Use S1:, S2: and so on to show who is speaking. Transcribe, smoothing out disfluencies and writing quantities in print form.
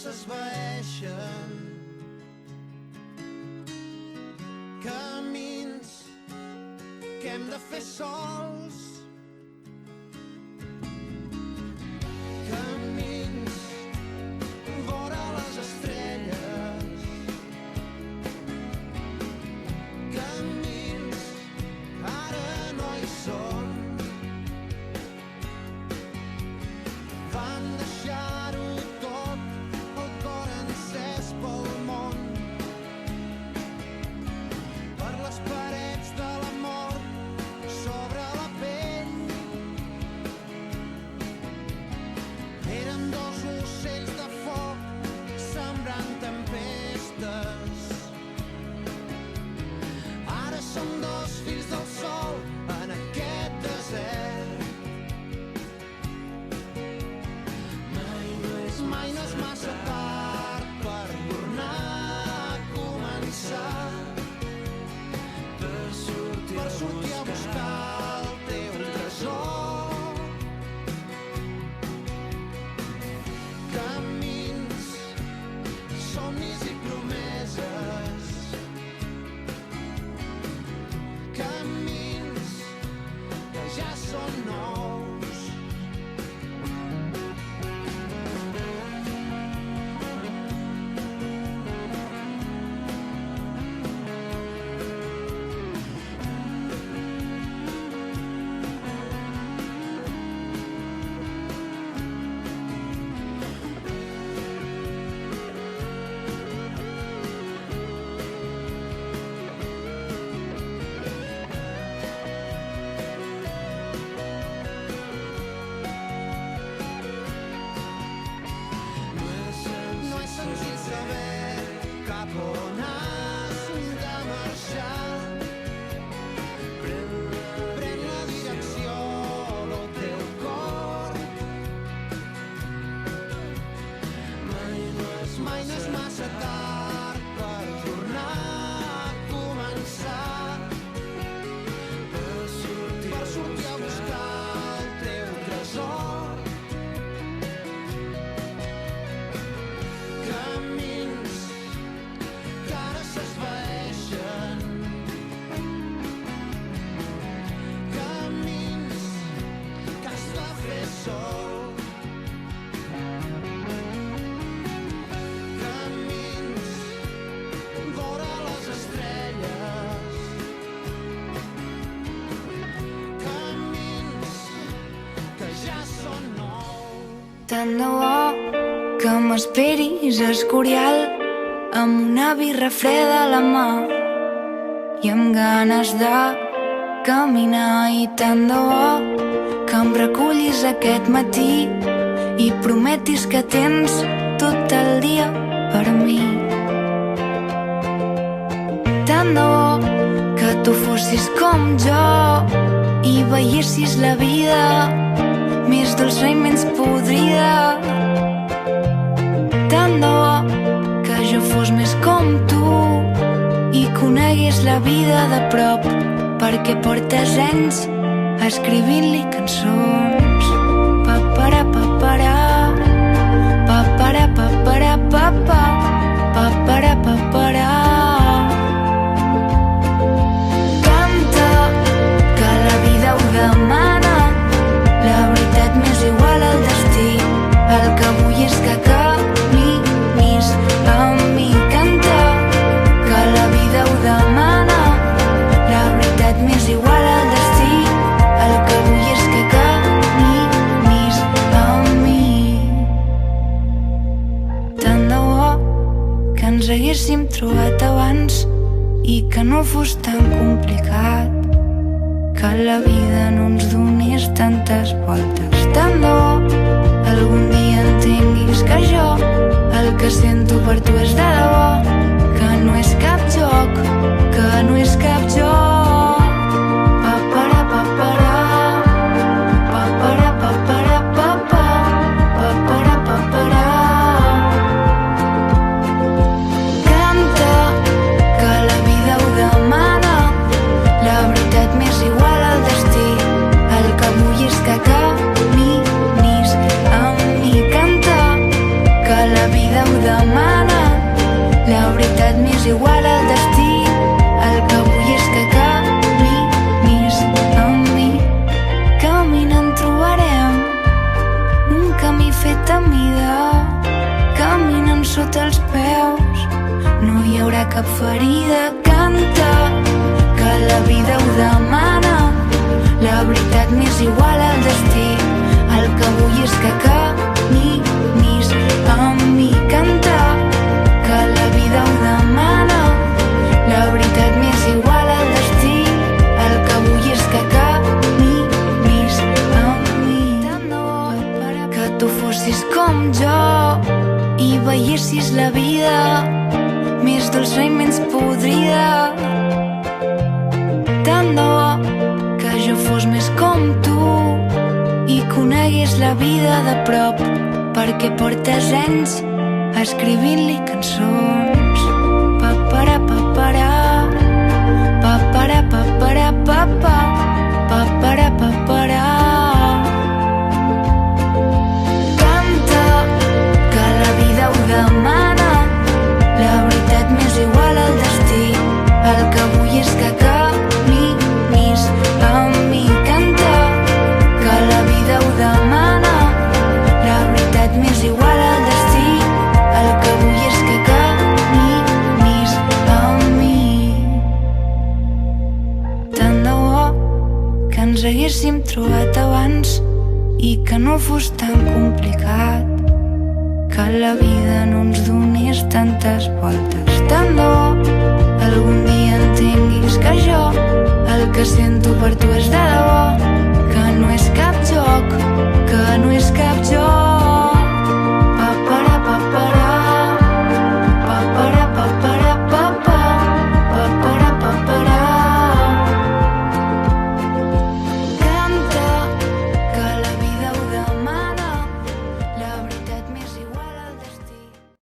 S1: s'esvaeixen, camins que hem de fer sols, camins vora les estrelles, camins ara no hi són, van deixar-ho tot, el cor encès pel món, per les parets de la mort sobre la pell. Eren dos ocells de foc sembrant tempestes, ara som dos fills del sol en aquest desert. Mai no és massa tard per tornar a començar, per sortir a buscar el teu tresor. Camins, somnis i promeses, camins que ja són nous. No és senzill saber cap on has de marxar. Pren la direcció del teu cor. Mai no és massa tard per tornar a començar, per sortir a buscar el teu tresor. Camins que ara s'esvaeixen, camins que has de fer sol, camins vora les estrelles, camins que ja són nous.
S2: Tant de bo que m'esperis a Escorial amb una birra freda a la mà i amb ganes de caminar, i tant de bo que em recullis aquest matí i prometis que tens tot el dia per mi. Tant de bo que tu fossis com jo i veiessis la vida més dolça i menys podrida. Tant de bo que jo fos més com tu i conegués la vida de prop, perquè portes anys escrivint-li cançons. Papara, papara, papara, papara, papa, papara, papara. Canta, que la vida ho demana, la veritat m'és igual al destí, el que vull és que caminis amb mi. Canta, que la vida ho demana, la veritat m'és igual al destí, el que vull és que caminis amb mi. Tant de bo que ens haguéssim trobat abans i que no fos tan complicat, que la vida no ens donés tantes voltes. Tant de bo algun dia entenguis que jo el que sento per tu és de debò, que no és cap joc, que no és cap joc. Papara, papara, papara, papara, papa, papara, papara. Canta, que la vida ho demana, la veritat m'és igual al destí, el que vull és que caminis amb mi. Canta, que la vida ho hi haurà cap ferida. Canta, que la vida ho demana. La veritat m'és igual al destí. El que vull és que caminis amb mi. Canta, que la vida ho demana. La veritat m'és igual al destí. El que vull és que caminis amb mi. Tant de bo que tu fossis com jo i veiessis la vida més dolça i menys podrida. Tant de bo que jo fos més com tu i conegués la vida de prop, perquè portes anys escrivint-li cançons. Papara, papara, papara, papara, papa, papara, papara. Canta, que la vida ho demana. La veritat m'és igual al destí. El que vull és que caminis amb mi. Canta, que la vida ho demana. La veritat m'és igual al destí. El que vull és que caminis amb mi. Tant de bo que ens haguéssim trobat abans i que no fos tan complicat, que la vida no ens donés tantes voltes. Tant de bo